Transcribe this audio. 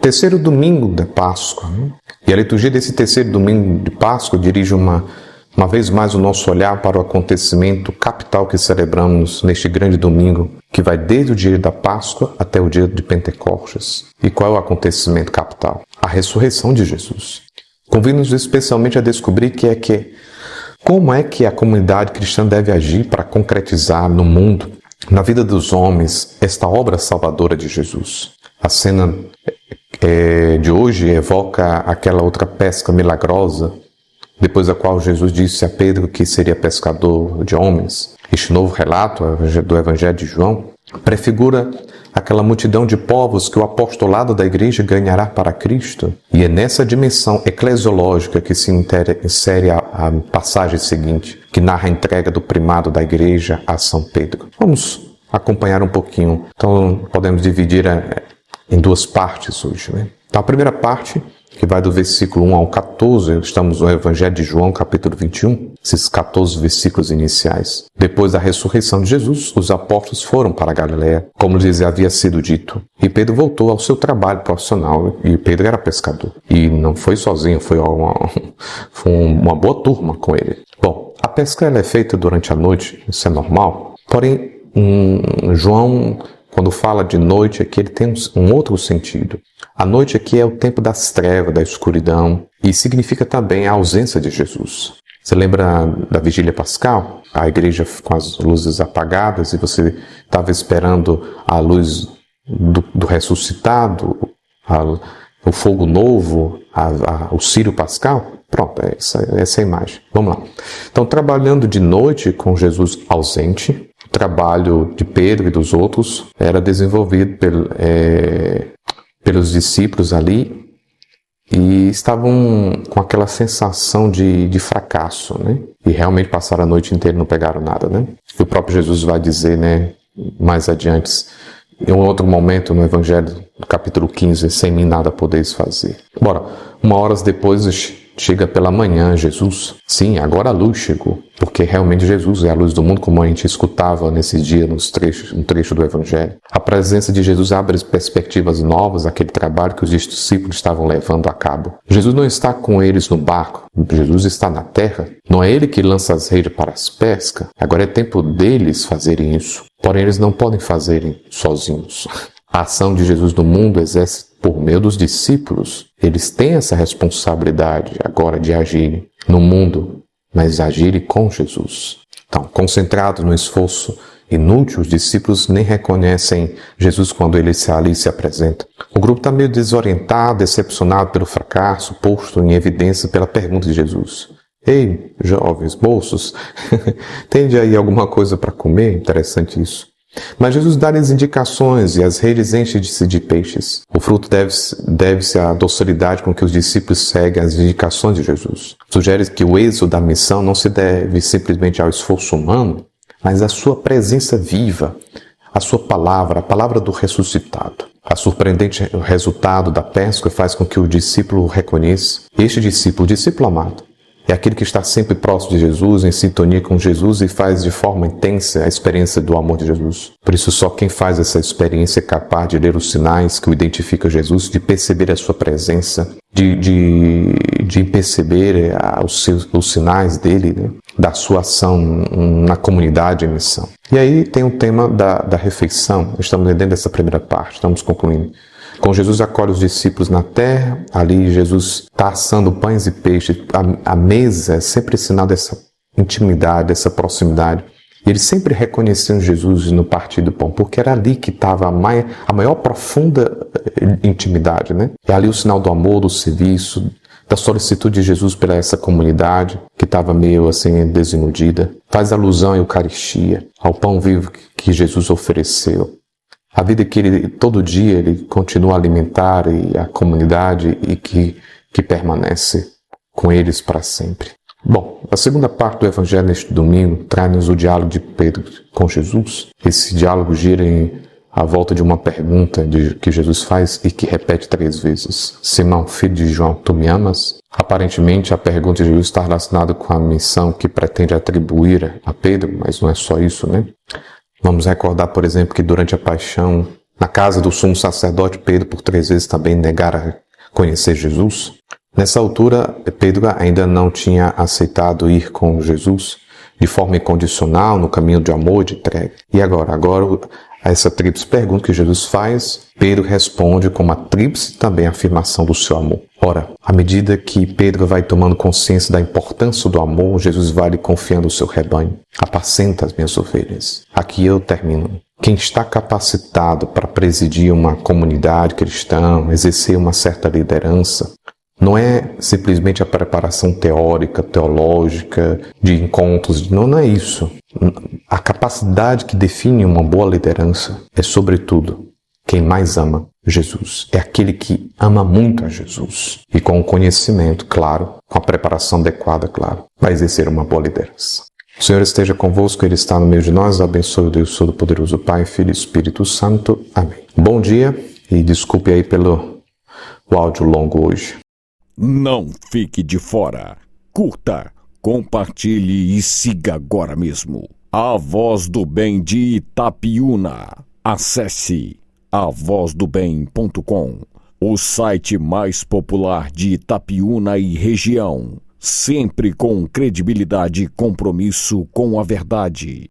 terceiro domingo da Páscoa, né? E a liturgia desse terceiro domingo de Páscoa dirige uma vez mais o nosso olhar para o acontecimento capital que celebramos neste grande domingo, que vai desde o dia da Páscoa até o dia de Pentecostes. E qual é o acontecimento capital? A ressurreição de Jesus. Convida-nos especialmente a descobrir como é que a comunidade cristã deve agir para concretizar no mundo, na vida dos homens, esta obra salvadora de Jesus. A cena de hoje evoca aquela outra pesca milagrosa, depois da qual Jesus disse a Pedro que seria pescador de homens. Este novo relato do Evangelho de João prefigura aquela multidão de povos que o apostolado da igreja ganhará para Cristo. E é nessa dimensão eclesiológica que se insere a passagem seguinte, que narra a entrega do primado da igreja a São Pedro. Vamos acompanhar um pouquinho. Então, podemos dividir em duas partes hoje, né? Então, a primeira parte, que vai do versículo 1 ao 14, estamos no Evangelho de João, capítulo 21, esses 14 versículos iniciais. Depois da ressurreição de Jesus, os apóstolos foram para a Galiléia, como lhes havia sido dito. E Pedro voltou ao seu trabalho profissional, e Pedro era pescador. E não foi sozinho, foi uma boa turma com ele. Bom, a pesca ela é feita durante a noite, isso é normal. Porém, João, quando fala de noite aqui, ele tem um outro sentido. A noite aqui é o tempo das trevas, da escuridão, e significa também a ausência de Jesus. Você lembra da vigília pascal? A igreja com as luzes apagadas e você estava esperando a luz do ressuscitado, o fogo novo, o círio pascal? Pronto, é essa a imagem. Vamos lá. Então, trabalhando de noite com Jesus ausente, o trabalho de Pedro e dos outros era desenvolvido pelos discípulos ali e estavam com aquela sensação de fracasso, né? E realmente passaram a noite inteira e não pegaram nada, né? E o próprio Jesus vai dizer, né, mais adiante, em um outro momento no Evangelho, no capítulo 15, sem mim nada podeis fazer. Bora, 1 hora depois chega pela manhã Jesus. Sim, agora a luz chegou, porque realmente Jesus é a luz do mundo, como a gente escutava nesses dias, um trecho do Evangelho. A presença de Jesus abre perspectivas novas àquele trabalho que os discípulos estavam levando a cabo. Jesus não está com eles no barco, Jesus está na terra. Não é ele que lança as redes para as pescas. Agora é tempo deles fazerem isso. Porém, eles não podem fazer sozinhos. A ação de Jesus no mundo exerce por meio dos discípulos. Eles têm essa responsabilidade agora de agirem no mundo, mas agirem com Jesus. Então, concentrados no esforço inútil, os discípulos nem reconhecem Jesus quando ele ali se apresenta. O grupo está meio desorientado, decepcionado pelo fracasso, posto em evidência pela pergunta de Jesus. Ei, jovens, moços, tende aí alguma coisa para comer? Interessante isso. Mas Jesus dá-lhes indicações e as redes enchem-se de peixes. O fruto deve-se à docilidade com que os discípulos seguem as indicações de Jesus. Sugere que o êxito da missão não se deve simplesmente ao esforço humano, mas à sua presença viva, à sua palavra, a palavra do ressuscitado. A surpreendente resultado da pesca faz com que o discípulo reconheça. Este discípulo, o discípulo amado, é aquele que está sempre próximo de Jesus, em sintonia com Jesus e faz de forma intensa a experiência do amor de Jesus. Por isso, só quem faz essa experiência é capaz de ler os sinais que o identificam Jesus, de perceber a sua presença, de perceber os sinais dele, né? Da sua ação na comunidade em missão. E aí tem o tema da refeição. Estamos dentro dessa primeira parte, estamos concluindo. Com Jesus acolhe os discípulos na terra, ali Jesus está assando pães e peixes. A mesa é sempre sinal dessa intimidade, dessa proximidade. E eles sempre reconheciam Jesus no partir do pão, porque era ali que estava a maior profunda intimidade, né? É ali o sinal do amor, do serviço, da solicitude de Jesus pela essa comunidade, que estava meio assim desiludida. Faz alusão à Eucaristia, ao pão vivo que Jesus ofereceu. A vida que ele, todo dia, ele continua a alimentar e a comunidade e que permanece com eles para sempre. Bom, a segunda parte do Evangelho neste domingo traz-nos o diálogo de Pedro com Jesus. Esse diálogo gira à volta de uma pergunta que Jesus faz e que repete 3 vezes. Simão, filho de João, tu me amas? Aparentemente, a pergunta de Jesus está relacionada com a missão que pretende atribuir a Pedro, mas não é só isso, né? Vamos recordar, por exemplo, que durante a paixão Na casa do sumo sacerdote, Pedro por 3 vezes também negara conhecer Jesus. Nessa altura, Pedro ainda não tinha aceitado ir com Jesus de forma incondicional, no caminho de amor, de entrega. E agora essa tríplice pergunta que Jesus faz, Pedro responde com uma tríplice também afirmação do seu amor. Ora, à medida que Pedro vai tomando consciência da importância do amor, Jesus vai lhe confiando o seu rebanho. Apacenta as minhas ovelhas. Aqui eu termino. Quem está capacitado para presidir uma comunidade cristã, exercer uma certa liderança, não é simplesmente a preparação teórica, teológica, de encontros, não é isso. A capacidade que define uma boa liderança é, sobretudo, quem mais ama Jesus. É aquele que ama muito a Jesus. E com o conhecimento, claro, com a preparação adequada, claro, vai exercer uma boa liderança. O Senhor esteja convosco, Ele está no meio de nós. Abençoe o Deus Todo-Poderoso, Pai, Filho e Espírito Santo. Amém. Bom dia e desculpe aí pelo áudio longo hoje. Não fique de fora. Curta, compartilhe e siga agora mesmo A Voz do Bem de Itapiúna. Acesse avozdobem.com, o site mais popular de Itapiúna e região, sempre com credibilidade e compromisso com a verdade.